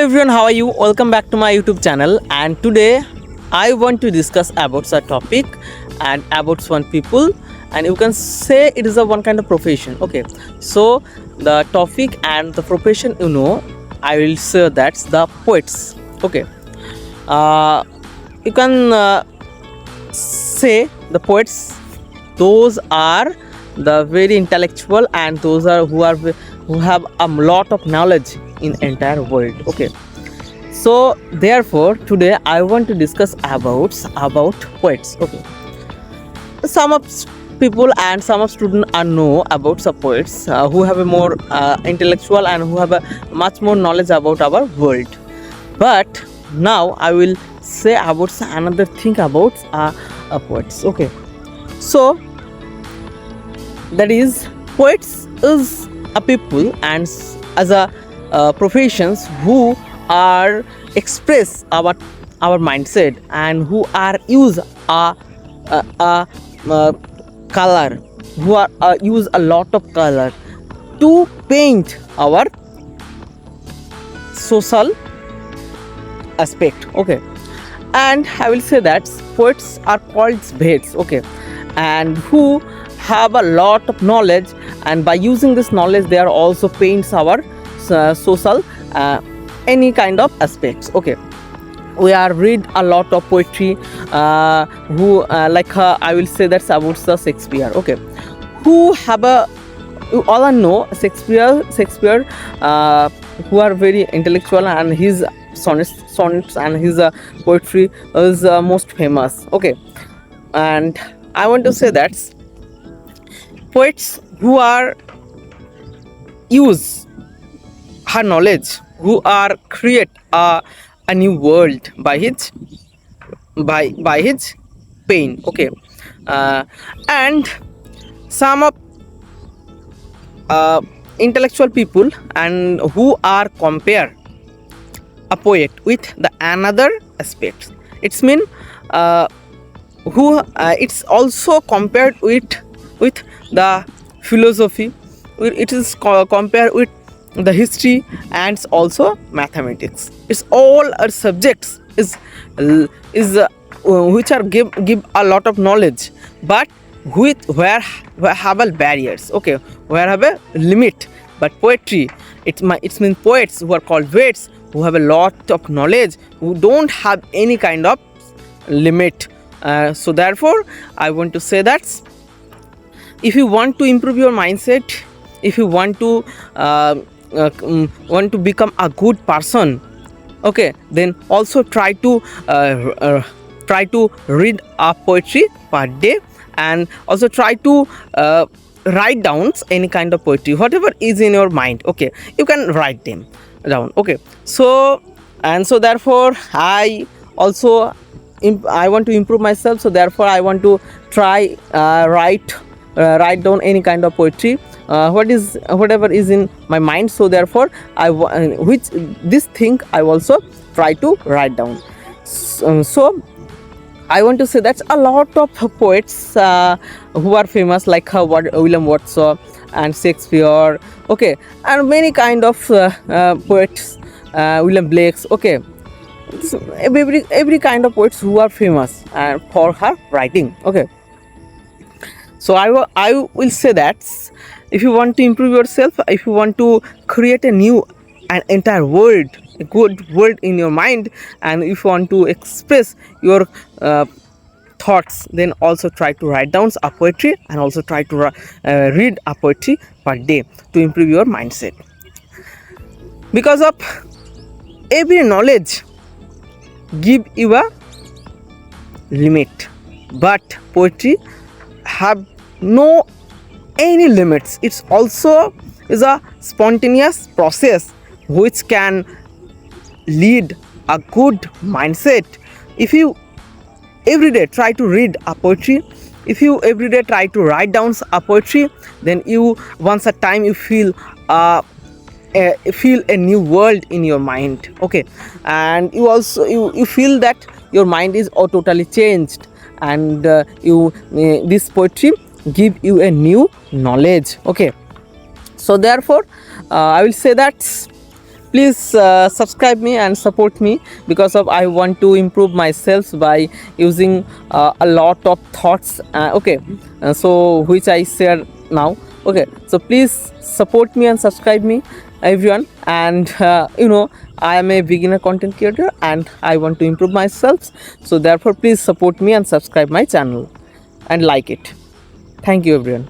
Everyone, how are you? Welcome back to my YouTube channel, and today I want to discuss about a topic and about one people, and you can say it is a one kind of profession. Okay, so the topic and the profession, I will say that's the poets. Okay, uh, you can say the poets. Those are the very intellectual, and those are who have a lot of knowledge in entire world. Okay, so therefore today I want to discuss about poets. Okay, some of people and some of students are know about some poets who have a more intellectual and who have a much more knowledge about our world. But now I will say about another thing about poets. Okay, so that is poets is a people and as a professions who are express our mindset and who are use a color, who are use a lot of color to paint our social aspect. Okay, and I will say that poets are called poets. Okay, and who have a lot of knowledge, and by using this knowledge they are also paints our social any kind of aspects. Okay, we are read a lot of poetry who I will say that's about the Shakespeare. Okay, who have a you all know Shakespeare who are very intellectual, and his sonnets and his poetry is most famous. Okay, and I want to say that poets who are use her knowledge, who are create a new world by his pain. Okay, and some of intellectual people and who are compare a poet with the another aspects. It's mean who it's also compared with the philosophy. It is compared with the history and also mathematics. It's all our subjects is which are give a lot of knowledge, but with where have a barriers. Okay, where have a limit. But poetry, it's mean poets who are called poets who have a lot of knowledge, who don't have any kind of limit. So therefore I want to say that if you want to improve your mindset, if you want to become a good person, okay, then also try to read a poetry per day, and also try to write down any kind of poetry, whatever is in your mind. Okay, you can write them down. Okay, so therefore I also I want to improve myself, so therefore I want to try write down any kind of poetry, whatever is in my mind. So therefore which this thing I also try to write down. So I want to say that a lot of poets who are famous, like William Wordsworth and Shakespeare. Okay, and many kind of poets, William Blake's. Okay, every kind of poets who are famous for her writing. Okay, so I will say that if you want to improve yourself, if you want to create a new and entire world, a good world in your mind, and if you want to express your thoughts, then also try to write down a poetry, and also try to read a poetry per day to improve your mindset. Because of every knowledge give you a limit, but poetry have no any limits. It's also is a spontaneous process which can lead a good mindset. If you every day try to read a poetry, if you every day try to write down a poetry, then you once a time you feel a new world in your mind. Okay, and you also you feel that your mind is totally changed, and this poetry give you a new knowledge. Okay, so therefore I will say that please subscribe me and support me, because of I want to improve myself by using a lot of thoughts, okay, so which I share now. Okay, so please support me and subscribe me, everyone. And I am a beginner content creator and I want to improve myself, so therefore please support me and subscribe my channel and like it. Thank you, everyone.